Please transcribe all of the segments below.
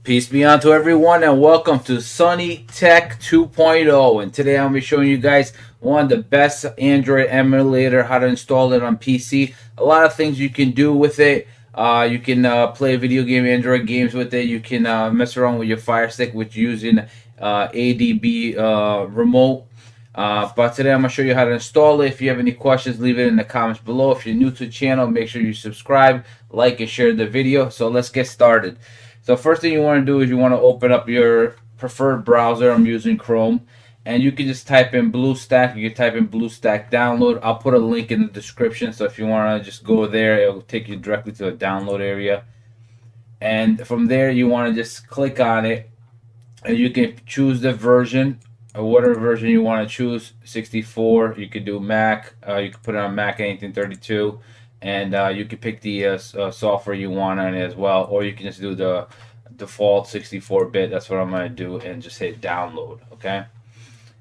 Peace be unto everyone and welcome to Sunny Tech 2.0. And today I'm going to be showing you guys one of the best Android emulator, how to install it on PC. A lot of things you can do with it. You can play video game Android games with it. You can mess around with your Fire Stick with using ADB remote. But today I'm going to show you how to install it. If you have any questions, leave it in the comments below. If you're new to the channel, make sure you subscribe, like, and share the video. So let's get started. So first thing you want to do is you want to open up your preferred browser. I'm using Chrome. And you can just type in BlueStack. You can type in BlueStack download. I'll put a link in the description. So if you want to just go there, it'll take you directly to the download area. And from there, you want to just click on it. And you can choose the version, or whatever version you want to choose. 64. You could do Mac. You can put it on Mac 1832. And you can pick the software you want on it as well, or you can just do the default 64-bit. That's what I'm going to do, and just hit download. Okay,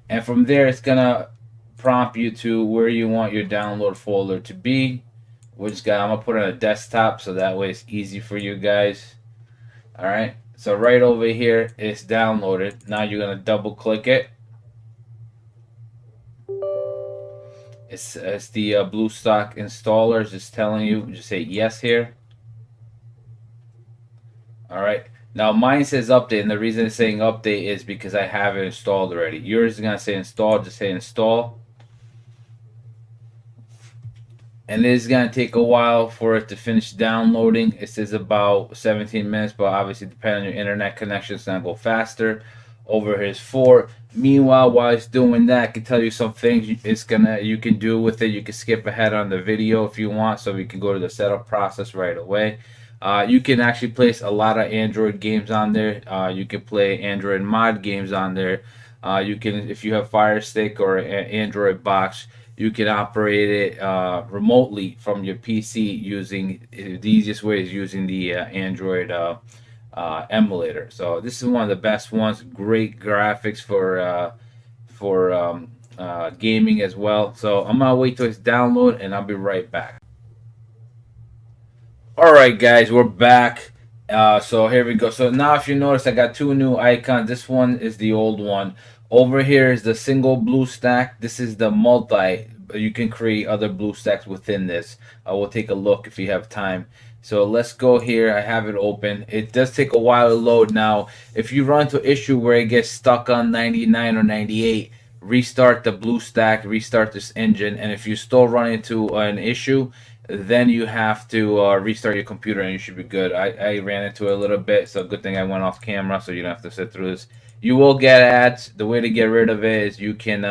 and from there it's gonna prompt you to where you want your download folder to be. I'm gonna put it on a desktop so that way it's easy for you guys. All right, so right over here it's downloaded. Now you're gonna double click it. It's the BlueStack installer is just telling you, just say yes here. All right. Now mine says update, and the reason it's saying update is because I have it installed already. Yours is gonna say install, just say install. And it is gonna take a while for it to finish downloading. It says about 17 minutes, but obviously depending on your internet connection, it's gonna go faster. Over here is 4. Meanwhile, while it's doing that, I can tell you some things you can do with it. You can skip ahead on the video if you want, so we can go to the setup process right away. You can actually place a lot of Android games on there. You can play Android mod games on there. You can, if you have Fire Stick or an Android box, you can operate it remotely from your PC using the easiest way is using the Android emulator. So this is one of the best ones. Great graphics for gaming as well. So I'm gonna wait till it's download, and I'll be right back. All right, guys, we're back. So here we go. So now, if you notice, I got two new icons. This one is the old one. Over here is the single BlueStack. This is the multi. You can create other BlueStacks within this. We'll take a look if you have time. So let's go here. I have it open. It does take a while to load. Now, if you run into an issue where it gets stuck on 99 or 98, restart the BlueStack, restart this engine, and if you still run into an issue, then you have to restart your computer and you should be good. I ran into it a little bit, so good thing I went off camera so you don't have to sit through this. You will get ads. The way to get rid of it is you can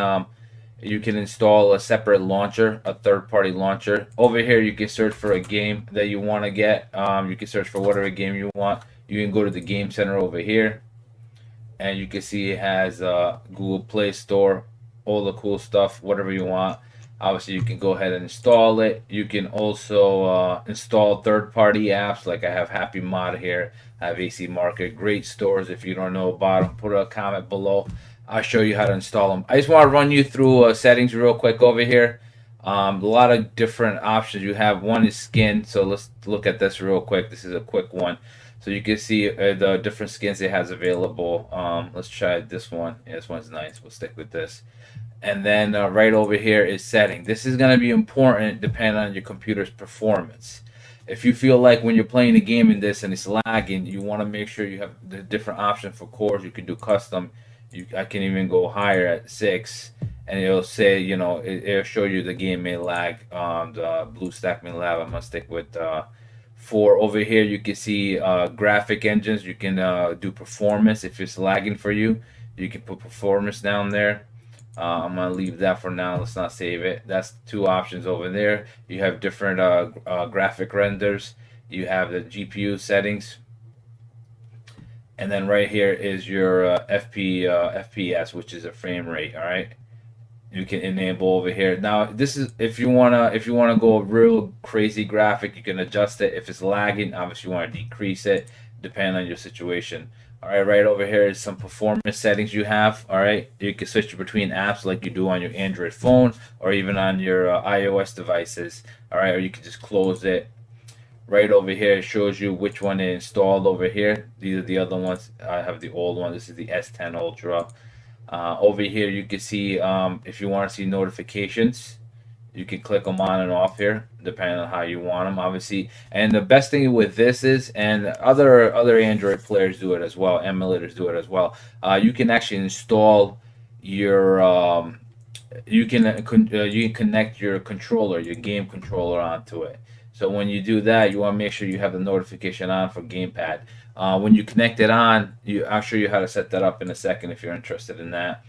install a separate launcher, a third-party launcher. Over here you can search for a game that you want to get. You can search for whatever game you want. You can go to the Game Center over here, and you can see it has Google Play Store, all the cool stuff, whatever you want. Obviously, you can go ahead and install it. You can also install third-party apps, like I have Happy Mod here. I have AC Market. Great stores. If you don't know about them, put a comment below. I'll show you how to install them. I just want to run you through settings real quick over here. A lot of different options you have. One is skin, so let's look at this real quick. This is a quick one. So you can see the different skins it has available. Let's try this one. Yeah, this one's nice. We'll stick with this. And then right over here is setting. This is going to be important depending on your computer's performance. If you feel like when you're playing a game in this and it's lagging, you want to make sure you have the different option for cores. You can do custom. I can even go higher at 6, and it'll say, it'll show you the game may lag. The BlueStack may lag. I'm going to stick with 4. Over here, you can see graphic engines. You can do performance. If it's lagging for you, you can put performance down there. I'm going to leave that for now. Let's not save it. That's 2 options over there. You have different graphic renders. You have the GPU settings. And then right here is your FPS, which is a frame rate. All right. You can enable over here. Now, this is if you wanna go a real crazy graphic, you can adjust it. If it's lagging, obviously you want to decrease it, depending on your situation. All right, right over here is some performance settings you have. All right, you can switch between apps like you do on your Android phone or even on your iOS devices. All right, or you can just close it. Right over here, it shows you which one is installed over here. These are the other ones. I have the old one. This is the S10 Ultra. Over here, you can see if you want to see notifications, you can click them on and off here, depending on how you want them, obviously. And the best thing with this is, and other Android players do it as well, emulators do it as well. You can actually install your you can connect your controller, your game controller onto it. So when you do that, you want to make sure you have the notification on for gamepad. When you connect it on, I'll show you how to set that up in a second if you're interested in that.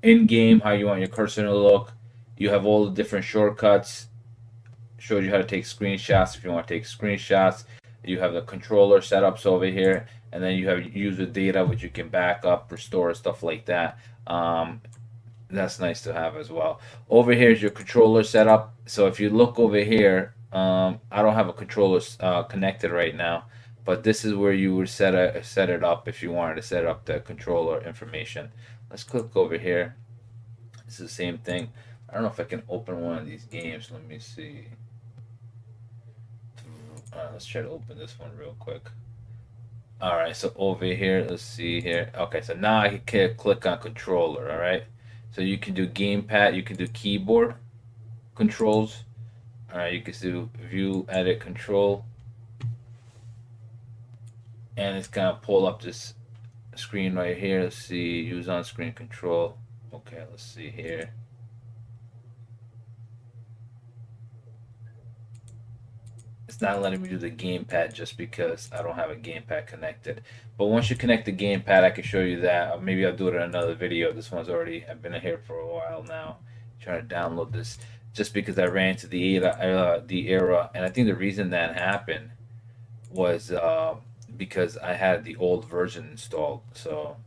In game, how you want your cursor to look. You have all the different shortcuts. Shows you how to take screenshots if you want to take screenshots. You have the controller setups over here, and then you have user data which you can back up, restore, stuff like that. That's nice to have as well. Over here is your controller setup. So if you look over here, I don't have a controller connected right now, but this is where you would set it up if you wanted to set up the controller information. Let's click over here. It's the same thing. I don't know if I can open one of these games. Let me see. Let's try to open this one real quick. All right, so over here, let's see here. Okay, so now I can click on controller. All right, so you can do gamepad, you can do keyboard controls. All right, you can do view, edit, control, and it's gonna pull up this screen right here. Let's see, use on screen control. Okay, let's see here. It's not letting me do the gamepad just because I don't have a gamepad connected. But once you connect the gamepad, I can show you that. Maybe I'll do it in another video. This one's already, I've been here for a while now, trying to download this just because I ran into the error. And I think the reason that happened was because I had the old version installed. So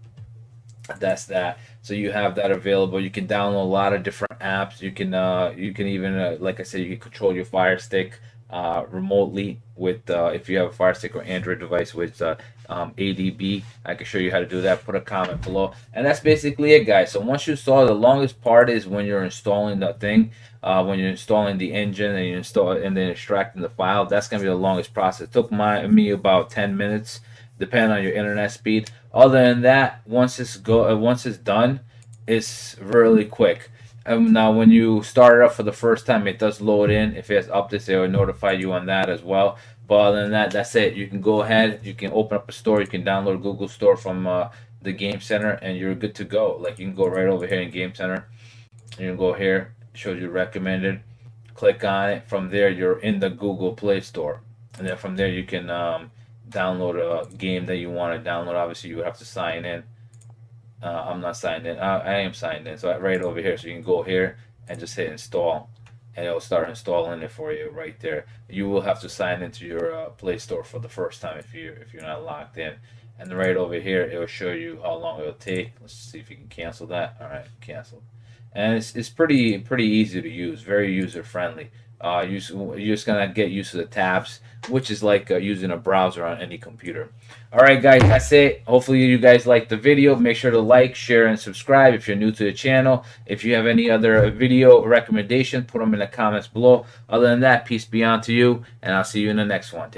that's that. So you have that available. You can download a lot of different apps. You can even like I said, you can control your Fire Stick remotely with if you have a Fire Stick or Android device with ADB. I can show you how to do that. Put a comment below, and that's basically it, guys. So once you install, the longest part is when you're installing the thing. When you're installing the engine and you install it and then extracting the file, that's gonna be the longest process. It took me about 10 minutes, depending on your internet speed. Other than that, once it's done, it's really quick. Now, when you start it up for the first time, it does load in. If it has updates, they will notify you on that as well. But other than that, that's it. You can go ahead. You can open up a store. You can download Google Store from the Game Center, and you're good to go. Like you can go right over here in Game Center. You can go here. It shows you recommended. Click on it. From there, you're in the Google Play Store, and then from there you can download a game that you want to download. Obviously, you would have to sign in. I'm not signed in. I am signed in. So right over here. So you can go here and just hit install, and it'll start installing it for you right there. You will have to sign into your Play Store for the first time if you're not logged in. And then right over here, it will show you how long it'll take. Let's see if you can cancel that. All right, cancel. And it's pretty easy to use. Very user friendly. You're just gonna get used to the tabs, which is like using a browser on any computer. All right, guys, that's it. Hopefully, you guys liked the video. Make sure to like, share, and subscribe if you're new to the channel. If you have any other video recommendations, put them in the comments below. Other than that, peace be on to you, and I'll see you in the next one.